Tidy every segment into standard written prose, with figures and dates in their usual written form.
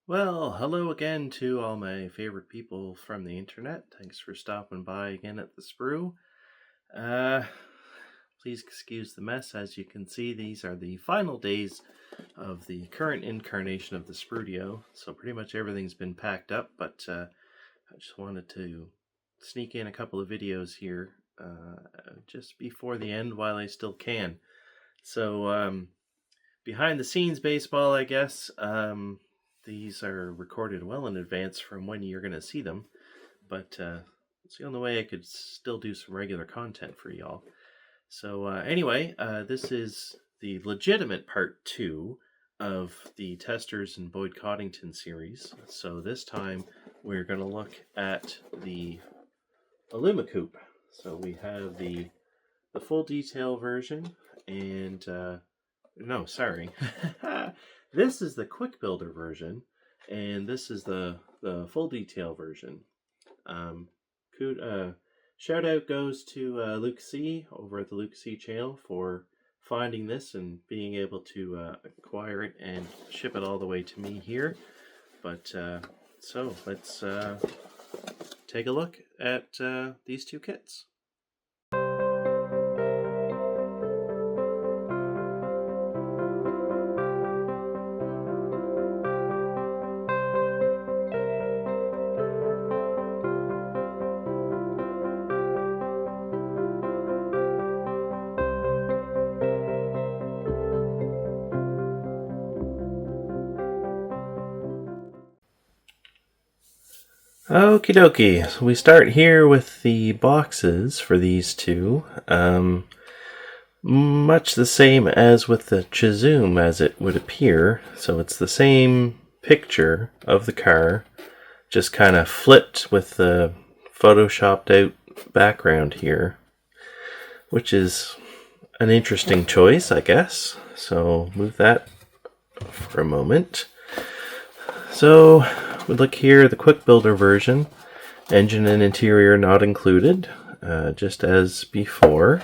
Well, hello again to all my favorite people from the internet. Thanks for stopping by again at the Sprue. Uh, Please excuse the mess. As you can see, these are the final days of the current incarnation of the Sprudio. So pretty much everything's been packed up, but I just wanted to sneak in a couple of videos here just before the end while I still can. So behind the scenes baseball, I guess. These are recorded well in advance from when you're going to see them, but it's the only way I could still do some regular content for y'all. So anyway, this is the legitimate part 2 of the Testors and Boyd Coddington series. So this time we're going to look at the Aluma-Coupe. So we have the full detail version, and no, sorry. This is the QuickBuilder version, and this is the full detail version. Shout out goes to Luke C over at the Luke C channel for finding this and being able to acquire it and ship it all the way to me here. But so let's take a look at these two kits. Okie dokie, so we start here with the boxes for these two. Much the same as with the Chizoom as it would appear. So it's the same picture of the car, just kind of flipped with the photoshopped out background here, which is an interesting choice, I guess. So move that for a moment. So we look here, the QuickBuilder version, engine and interior not included, just as before.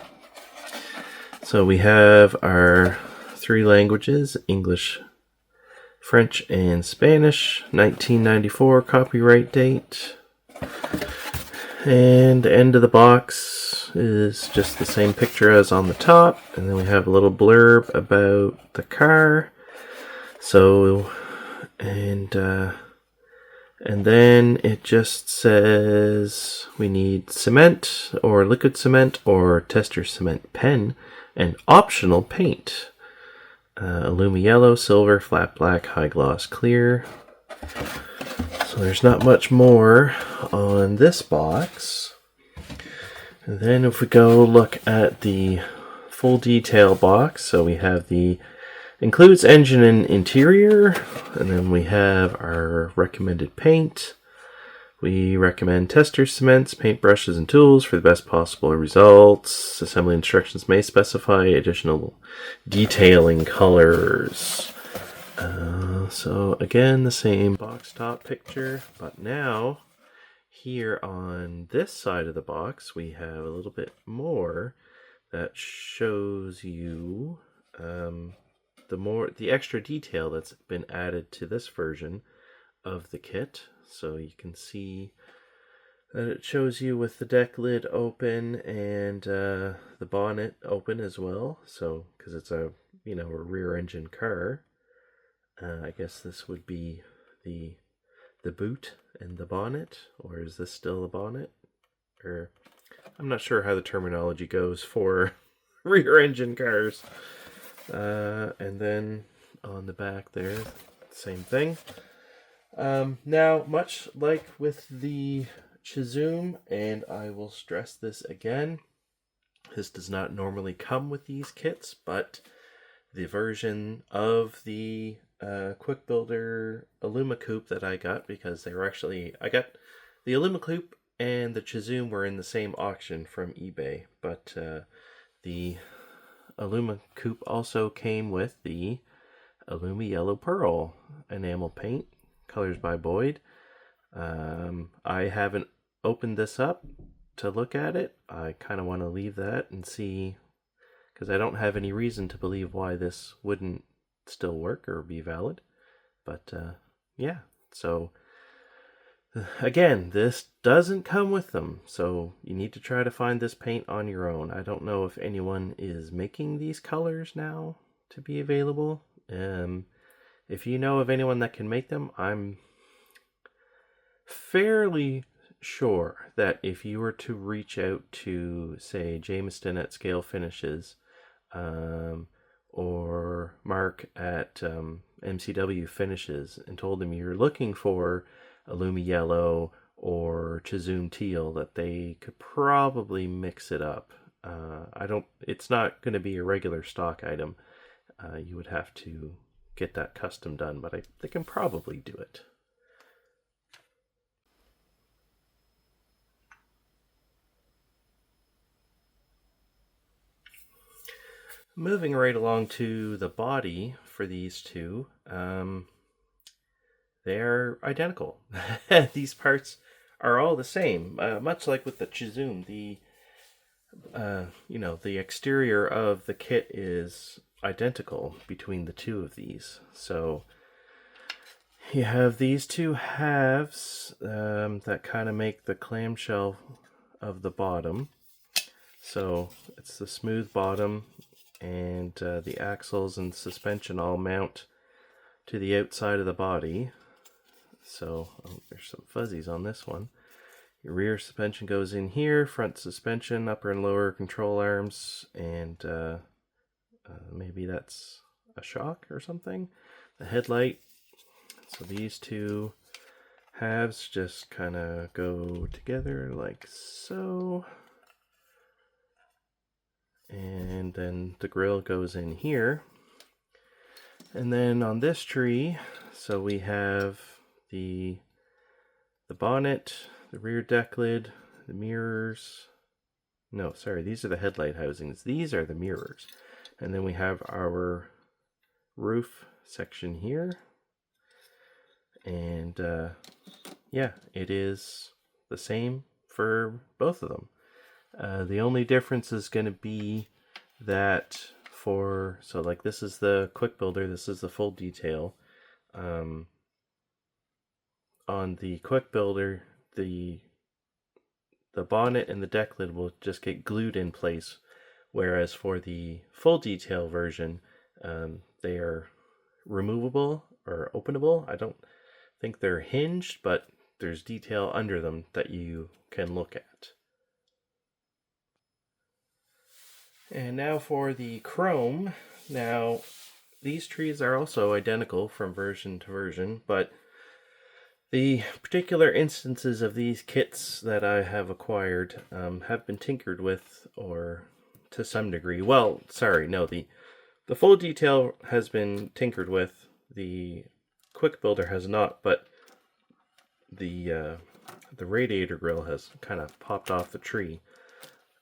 So we have our 3 languages, English, French, and Spanish, 1994 copyright date. And the end of the box is just the same picture as on the top, and then we have a little blurb about the car. So, and then it just says we need cement or liquid cement or tester cement pen and optional paint. Aluma yellow, silver, flat black, high gloss, clear. So there's not much more on this box. And then if we go look at the full detail box, so we have the includes engine and interior, and then we have our recommended paint. We recommend tester cements, paint brushes, and tools for the best possible results. Assembly instructions may specify additional detailing colors. So again, the same box top picture, but now here on this side of the box, we have a little bit more that shows you the extra detail that's been added to this version of the kit. So you can see that it shows you with the deck lid open and the bonnet open as well. So because it's a rear engine car, I guess this would be the boot and the bonnet, or is this still the bonnet? Or I'm not sure how the terminology goes for rear engine cars. And then on the back there, same thing. Now, much like with the Chizoom, and I will stress this again, this does not normally come with these kits, but the version of the QuickBuilder Aluma-Coupe that I got, because they were I got the Aluma-Coupe and the Chizoom were in the same auction from eBay, but the Aluma-Coupe also came with the Aluma Yellow Pearl enamel paint, colors by Boyd. I haven't opened this up to look at it. I kind of want to leave that and see, because I don't have any reason to believe why this wouldn't still work or be valid. But yeah, So again, this doesn't come with them, so you need to try to find this paint on your own. I don't know if anyone is making these colors now to be available. If you know of anyone that can make them, I'm fairly sure that if you were to reach out to, say, Jamestown at Scale Finishes, or Mark at MCW Finishes, and told them you're looking for Aluma Yellow or Chizoom Teal, that they could probably mix it up. It's not going to be a regular stock item. You would have to get that custom done, but they can probably do it. Moving right along to the body for these two, they're identical. These parts are all the same, much like with the Chizoom. The exterior of the kit is identical between the two of these. So you have these two halves that kind of make the clamshell of the bottom. So it's the smooth bottom, and the axles and suspension all mount to the outside of the body. So there's some fuzzies on this one. Your rear suspension goes in here, front suspension, upper and lower control arms, and maybe that's a shock or something. The headlight. So these two halves just kind of go together like so. And then the grill goes in here. And then on this tree, so we have the bonnet, the rear deck lid, the mirrors. No, sorry, these are the headlight housings. These are the mirrors. And then we have our roof section here. And yeah, it is the same for both of them. The only difference is going to be that so like this is the QuickBuilder, this is the full detail. On the QuickBuilder, the bonnet and the deck lid will just get glued in place, whereas for the full detail version, they are removable or openable. I don't think they're hinged, but there's detail under them that you can look at. And now for the chrome. Now, these trees are also identical from version to version, but the particular instances of these kits that I have acquired have been tinkered with, or to some degree. Well, sorry, no, the full detail has been tinkered with. The QuickBuilder has not, but the radiator grille has kind of popped off the tree.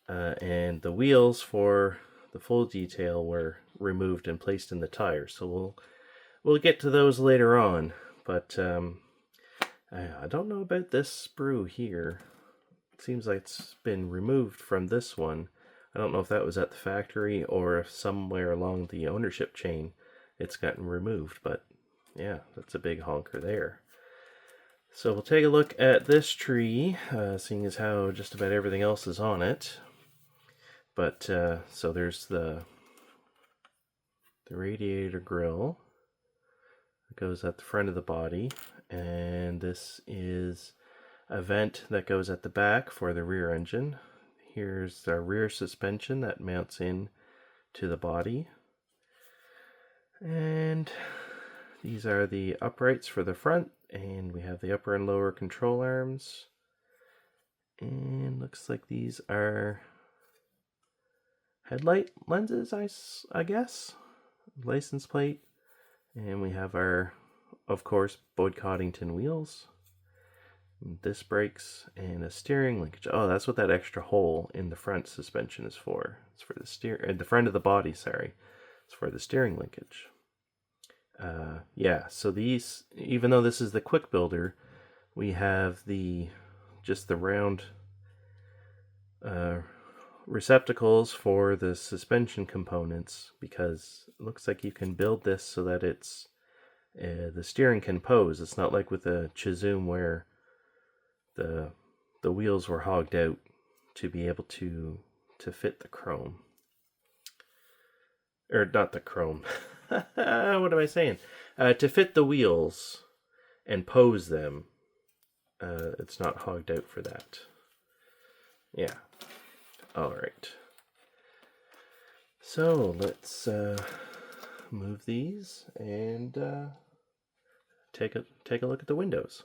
And the wheels for the full detail were removed and placed in the tires. So we'll get to those later on. But I don't know about this sprue here. It seems like it's been removed from this one. I don't know if that was at the factory or if somewhere along the ownership chain it's gotten removed. But yeah, that's a big honker there. So we'll take a look at this tree, seeing as how just about everything else is on it. But so there's the radiator grille that goes at the front of the body, and this is a vent that goes at the back for the rear engine. Here's our rear suspension that mounts in to the body, and these are the uprights for the front, and we have the upper and lower control arms, and looks like these are headlight lenses, I guess. License plate. And we have our, of course, Boyd Coddington wheels. Disc brakes and a steering linkage. Oh, that's what that extra hole in the front suspension is for. It's for the front of the body, sorry. It's for the steering linkage. Yeah, so these, even though this is the QuickBuilder, we have just the round receptacles for the suspension components, because it looks like you can build this so that it's the steering can pose. It's not like with a Chizoom where the wheels were hogged out to be able to fit the chrome. Or not the chrome. What am I saying? To fit the wheels and pose them. It's not hogged out for that. Yeah. All right. So let's move these and take a look at the windows.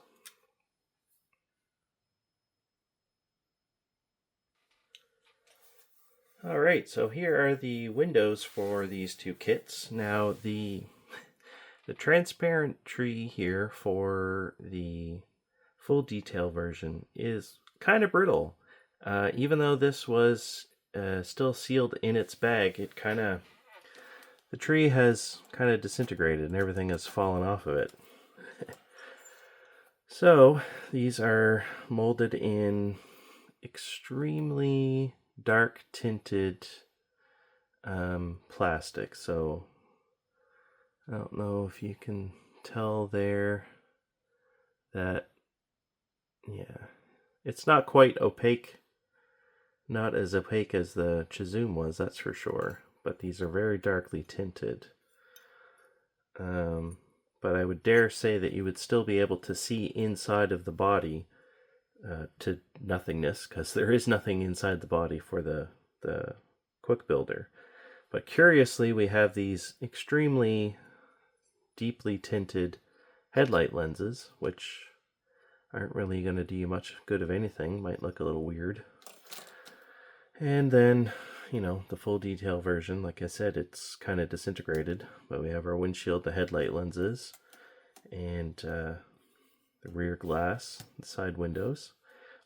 All right, so here are the windows for these two kits. Now the transparent tree here for the full detail version is kind of brittle. Even though this was still sealed in its bag, the tree has kind of disintegrated and everything has fallen off of it. So these are molded in extremely dark tinted plastic. So I don't know if you can tell there that, yeah, it's not quite opaque. Not as opaque as the Chizoom was, that's for sure. But these are very darkly tinted. But I would dare say that you would still be able to see inside of the body to nothingness, because there is nothing inside the body for the QuickBuilder. But curiously, we have these extremely deeply tinted headlight lenses, which aren't really going to do you much good of anything. Might look a little weird. And then, you know, the full detail version, like I said, it's kind of disintegrated, but we have our windshield, the headlight lenses, and the rear glass, the side windows.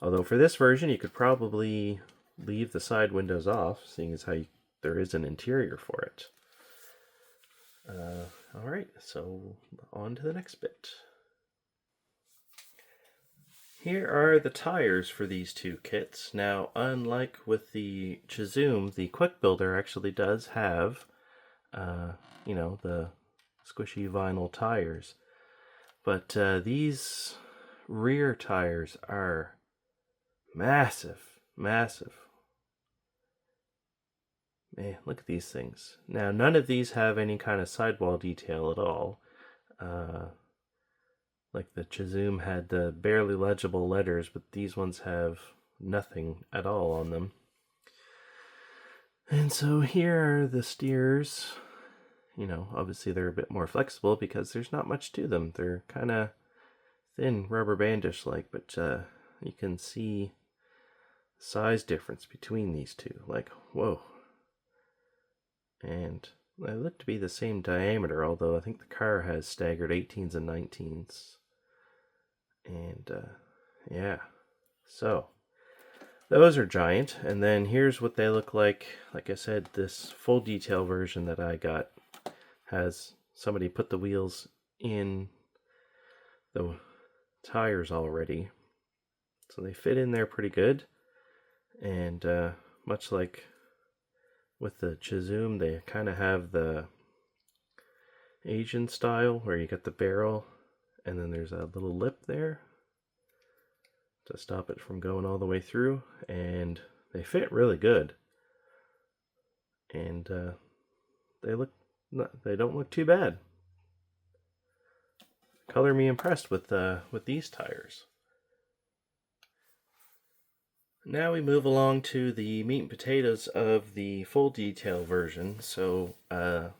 Although for this version, you could probably leave the side windows off, seeing as how there is an interior for it. All right, so on to the next bit. Here are the tires for these two kits. Now, unlike with the Chizoom, the QuickBuilder actually does have, you know, the squishy vinyl tires. But these rear tires are massive, massive. Man, look at these things. Now, none of these have any kind of sidewall detail at all. Like the Chizoom had the barely legible letters, but these ones have nothing at all on them. And so here are the steers. You know, obviously they're a bit more flexible because there's not much to them. They're kind of thin, rubber bandish like, but you can see size difference between these two. Like, whoa. And they look to be the same diameter, although I think the car has staggered 18s and 19s. And yeah, so those are giant. And then here's what they look like. Like I said, this full detail version that I got has somebody put the wheels in the tires already, so they fit in there pretty good. And much like with the Chizoom, they kind of have the Asian style where you got the barrel and then there's a little lip there to stop it from going all the way through, and they fit really good. And they don't look too bad. Color me impressed with these tires. Now we move along to the meat and potatoes of the full detail version. So the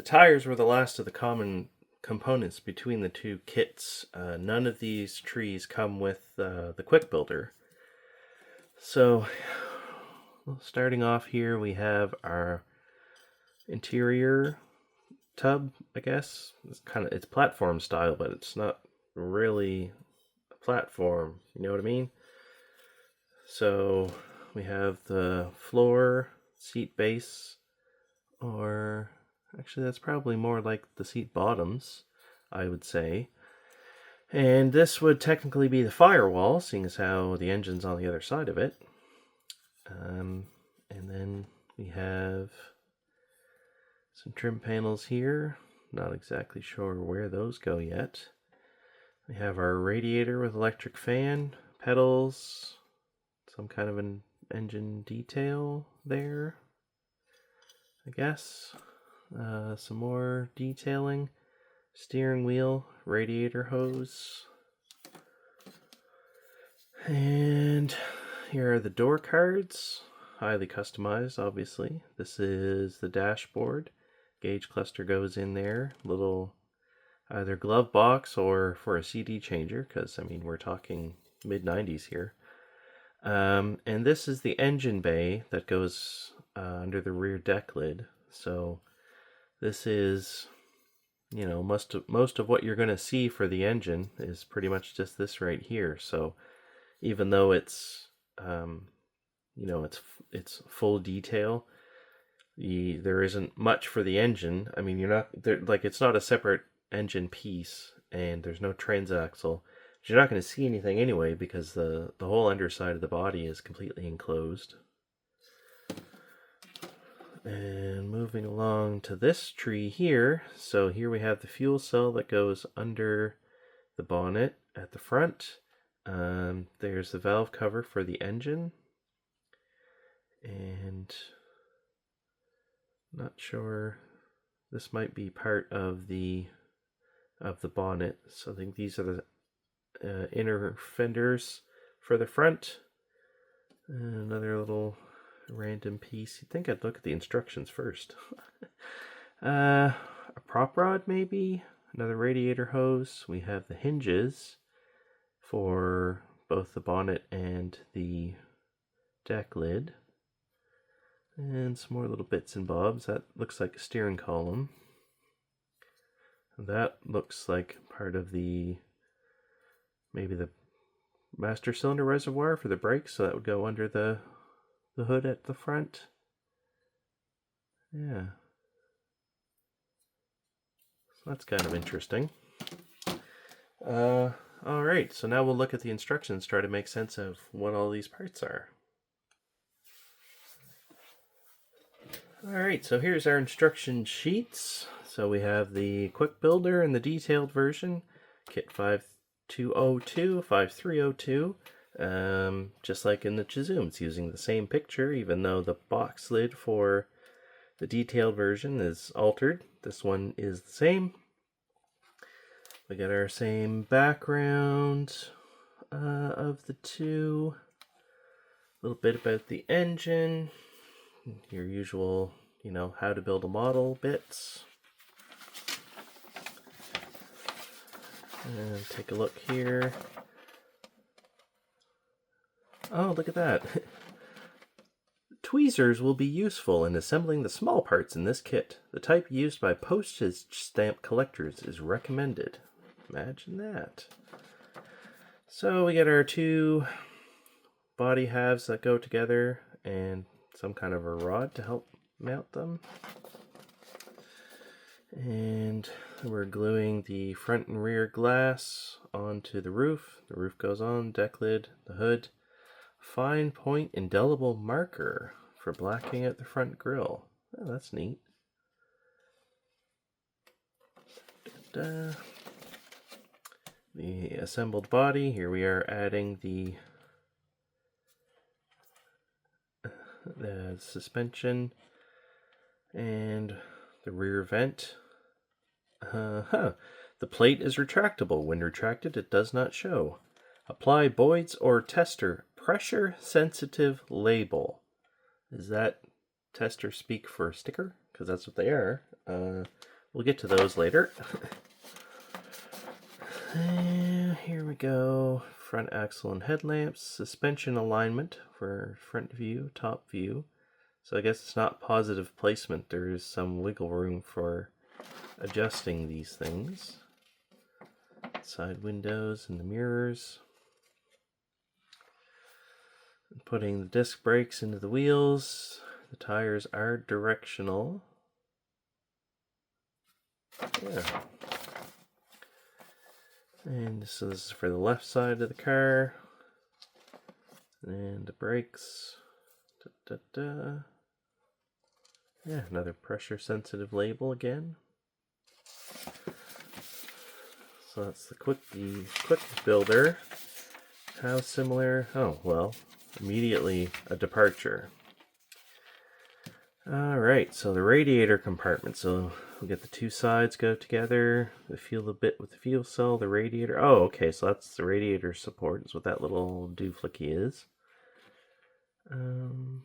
tires were the last of the common components between the two kits. None of these trees come with the QuickBuilder. So starting off here, we have our interior tub, I guess. It's platform style, but it's not really a platform, you know what I mean? So we have the floor, seat base, or actually that's probably more like the seat bottoms, I would say. And this would technically be the firewall, seeing as how the engine's on the other side of it. And then we have some trim panels here. Not exactly sure where those go yet. We have our radiator with electric fan, pedals, some kind of an engine detail there, I guess. Some more detailing, steering wheel, radiator hose. And here are the door cards, highly customized, obviously. This is the dashboard. Gauge cluster goes in there, little either glove box or for a CD changer, because I mean we're talking mid-90s here. And this is the engine bay that goes under the rear deck lid. So this is, you know, most of what you're going to see for the engine is pretty much just this right here. So even though it's you know, it's full detail, there isn't much for the engine. I mean, you're not there, like, it's not a separate engine piece, and there's no transaxle. You're not going to see anything anyway because the whole underside of the body is completely enclosed. And moving along to this tree here, so here we have the fuel cell that goes under the bonnet at the front. There's the valve cover for the engine, and not sure, this might be part of the bonnet. So I think these are the inner fenders for the front. Another little random piece. You'd think I'd look at the instructions first. A prop rod maybe, another radiator hose. We have the hinges for both the bonnet and the deck lid. And some more little bits and bobs. That looks like a steering column. That looks like part of maybe the master cylinder reservoir for the brakes, so that would go under the hood at the front. Yeah. So that's kind of interesting. Alright, so now we'll look at the instructions, try to make sense of what all these parts are. Alright, so here's our instruction sheets. So we have the QuickBuilder and the detailed version, kit 5202, 5302. Just like in the Chizoom, it's using the same picture, even though the box lid for the detailed version is altered. This one is the same. We got our same background of the two. A little bit about the engine. Your usual, you know, how to build a model bits. And take a look here. Oh, look at that. Tweezers will be useful in assembling the small parts in this kit. The type used by postage stamp collectors is recommended. Imagine that. So we get our two body halves that go together and some kind of a rod to help mount them. And we're gluing the front and rear glass onto the roof. The roof goes on, deck lid, the hood. Fine point indelible marker for blacking out the front grille. Oh, that's neat. The assembled body, here we are adding the suspension and the rear vent. The plate is retractable. When retracted, it does not show. Apply Boyd's or Tester pressure sensitive label. Is that Tester speak for sticker? Because that's what they are. We'll get to those later. Here we go. Front axle and headlamps. Suspension alignment for front view, top view. So I guess it's not positive placement. There is some wiggle room for adjusting these things. Side windows and the mirrors. Putting the disc brakes into the wheels. The tires are directional. Yeah. And so this is for the left side of the car. And the brakes. Yeah, another pressure sensitive label again. So that's the QuickBuilder. How similar? Oh, well, immediately a departure. Alright, so the radiator compartment. So we get the two sides go together. The fuel bit with the fuel cell, the radiator. Oh, okay, so that's the radiator support, is what that little dooflicky is. And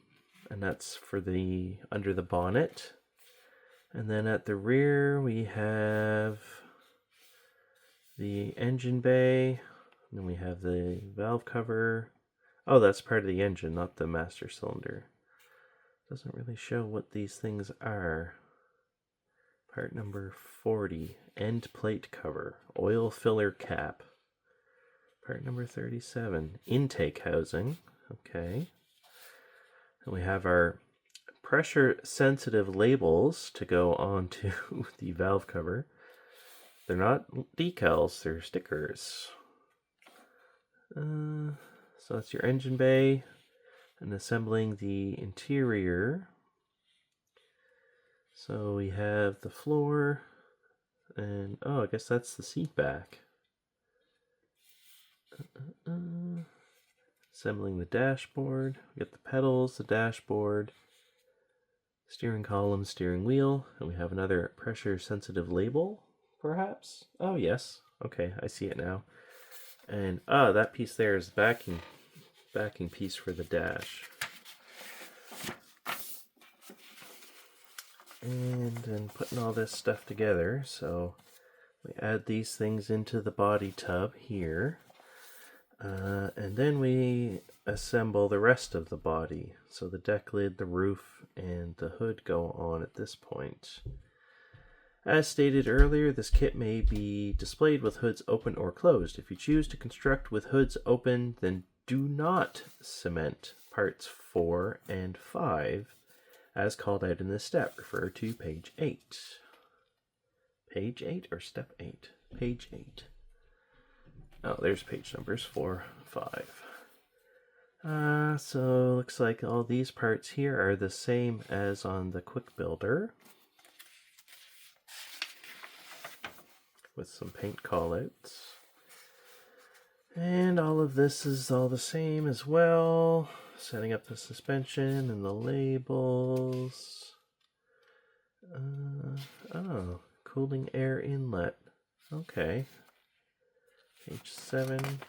that's for the under the bonnet. And then at the rear we have the engine bay. And then we have the valve cover. Oh, that's part of the engine, not the master cylinder. Doesn't really show what these things are. Part number 40, end plate cover, oil filler cap. Part number 37, intake housing. Okay. And we have our pressure sensitive labels to go onto the valve cover. They're not decals, they're stickers. So that's your engine bay. And assembling the interior. So we have the floor, and oh, I guess that's the seat back. Assembling the dashboard. We get the pedals, the dashboard, steering column, steering wheel, and we have another pressure sensitive label, perhaps? Oh, yes. Okay, I see it now. And that piece there is the backing piece for the dash. And then putting all this stuff together, so we add these things into the body tub here, and then we assemble the rest of the body. So the deck lid, the roof, and the hood go on at this point. As stated earlier, this kit may be displayed with hoods open or closed. If you choose to construct with hoods open, then do not cement parts 4 and 5 as called out in this step. Refer to page 8. Page 8 or step 8? Page 8. Oh, there's page numbers 4, 5. So looks like all these parts here are the same as on the QuickBuilder, with some paint callouts. And all of this is all the same as well. Setting up the suspension and the labels. Oh, cooling air inlet. Okay. Page 7.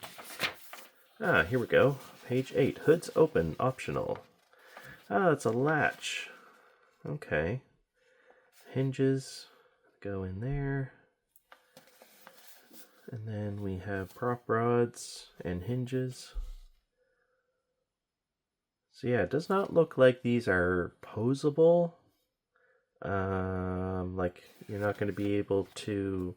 Here we go. Page 8. Hoods open, optional. It's a latch. Okay. Hinges go in there. And then we have prop rods and hinges. So yeah, it does not look like these are posable. Like you're not going to be able to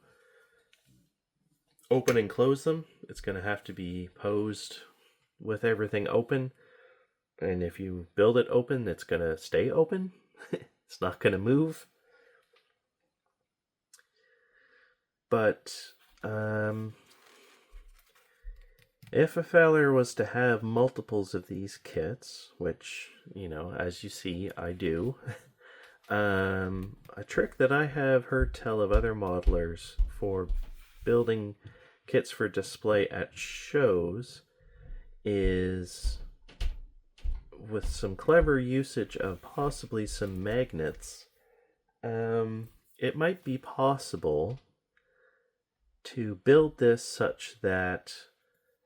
open and close them. It's going to have to be posed with everything open. And if you build it open, it's going to stay open. It's not going to move. But if a feller was to have multiples of these kits, which, you know, as you see, I do, a trick that I have heard tell of other modelers for building kits for display at shows is with some clever usage of possibly some magnets, it might be possible to build this such that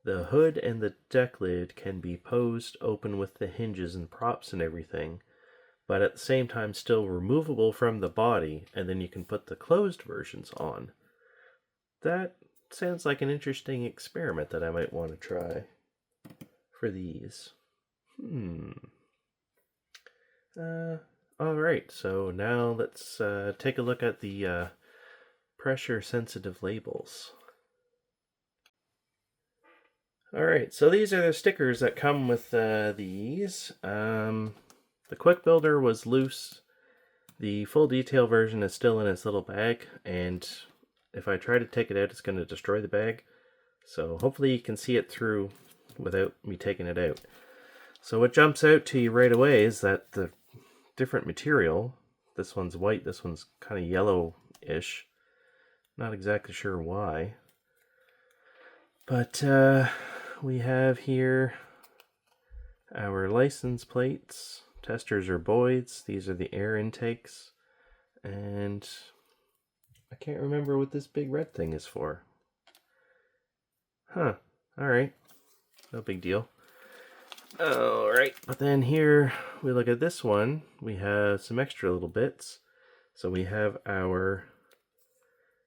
the hood and the deck lid can be posed open with the hinges and props and everything, but at the same time still removable from the body, and then you can put the closed versions on. That sounds like an interesting experiment that I might want to try for these. Alright, so now let's take a look at the pressure sensitive labels. Alright, so these are the stickers that come with these. The QuickBuilder was loose. The full detail version is still in its little bag, and if I try to take it out, it's going to destroy the bag. So hopefully you can see it through without me taking it out. So what jumps out to you right away is that the different material, this one's white, this one's kind of yellow-ish. Not exactly sure why. But we have here our license plates, Testors or Boyds. These are the air intakes. And I can't remember what this big red thing is for. Huh. Alright. No big deal. Alright. But then here we look at this one. We have some extra little bits. So we have our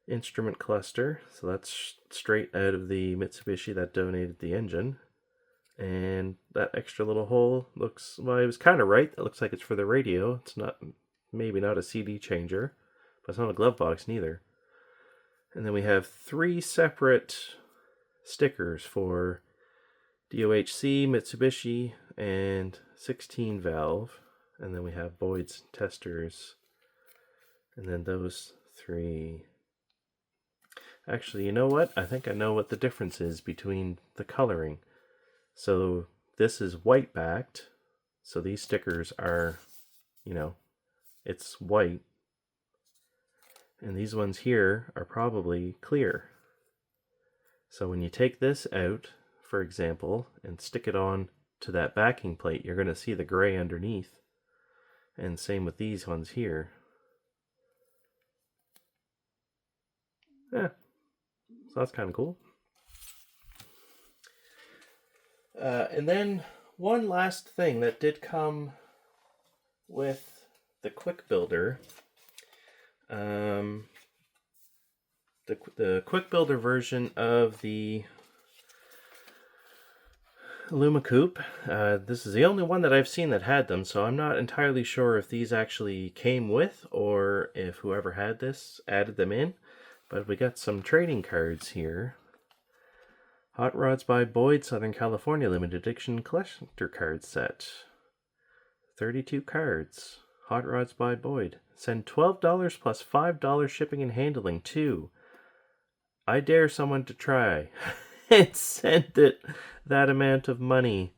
instrument cluster. So that's straight out of the Mitsubishi that donated the engine. And that extra little hole looks, well, it was kind of right. It looks like it's for the radio. It's not, maybe not a CD changer, but it's not a glove box neither. And then we have 3 separate stickers for DOHC, Mitsubishi, and 16 valve. And then we have Boyd's testers. And then those 3. Actually, you know what? I think I know what the difference is between the coloring. So this is white backed. So these stickers are, you know, it's white. And these ones here are probably clear. So when you take this out, for example, and stick it on to that backing plate, you're going to see the gray underneath. And same with these ones here. Yeah, so that's kind of cool. And then one last thing that did come with the QuickBuilder. The QuickBuilder version of the Aluma-Coupe. This is the only one that I've seen that had them, so I'm not entirely sure if these actually came with or if whoever had this added them in. But we got some trading cards here. Hot Rods by Boyd, Southern California, limited edition collector card set. 32 cards. Hot Rods by Boyd. Send $12 plus $5 shipping and handling to I dare someone to try and send it that amount of money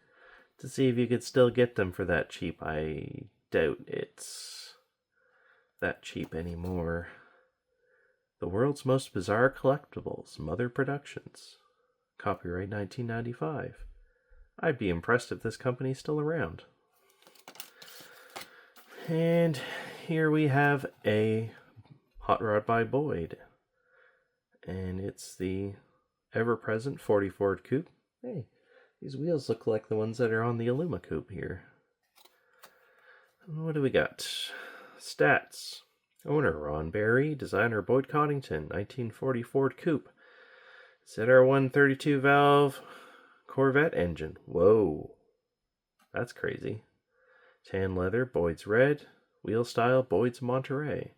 to see if you could still get them for that cheap. I doubt it's that cheap anymore. The World's Most Bizarre Collectibles, Mother Productions. Copyright 1995. I'd be impressed if this company's still around. And here we have a Hot Rod by Boyd. And it's the ever-present 40 Ford Coupe. Hey, these wheels look like the ones that are on the Aluma-Coupe here. And what do we got? Stats. Owner Ron Barry. Designer Boyd Coddington. 1940 Ford Coupe. ZR1 32 valve Corvette engine. Whoa. That's crazy. Tan leather, Boyd's red. Wheel style, Boyd's Monterey.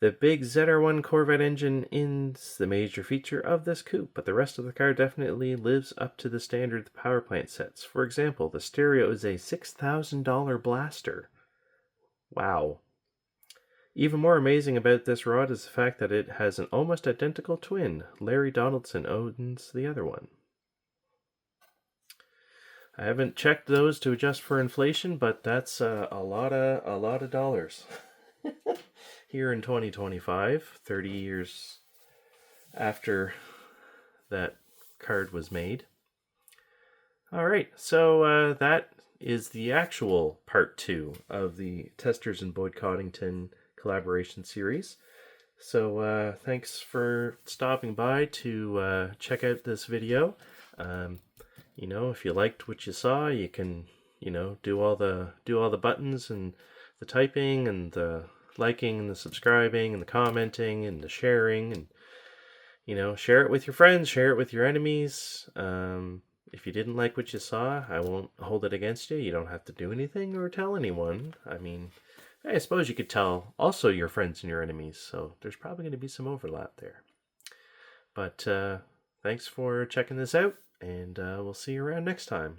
The big ZR1 Corvette engine is the major feature of this coupe, but the rest of the car definitely lives up to the standard the power plant sets. For example, the stereo is a $6,000 blaster. Wow. Even more amazing about this rod is the fact that it has an almost identical twin. Larry Donaldson owns the other one. I haven't checked those to adjust for inflation, but that's a lot of dollars. Here in 2025, 30 years after that card was made. All right, so that is the actual part 2 of the Testors and Boyd Coddington collaboration series. So thanks for stopping by to check out this video. You know, if you liked what you saw, you can, you know, do all the buttons and the typing and the liking and the subscribing and the commenting and the sharing, and, you know, share it with your friends, share it with your enemies. If you didn't like what you saw, I won't hold it against you. You don't have to do anything or tell anyone. I mean, I suppose you could tell also your friends and your enemies, so there's probably going to be some overlap there. But thanks for checking this out, and we'll see you around next time.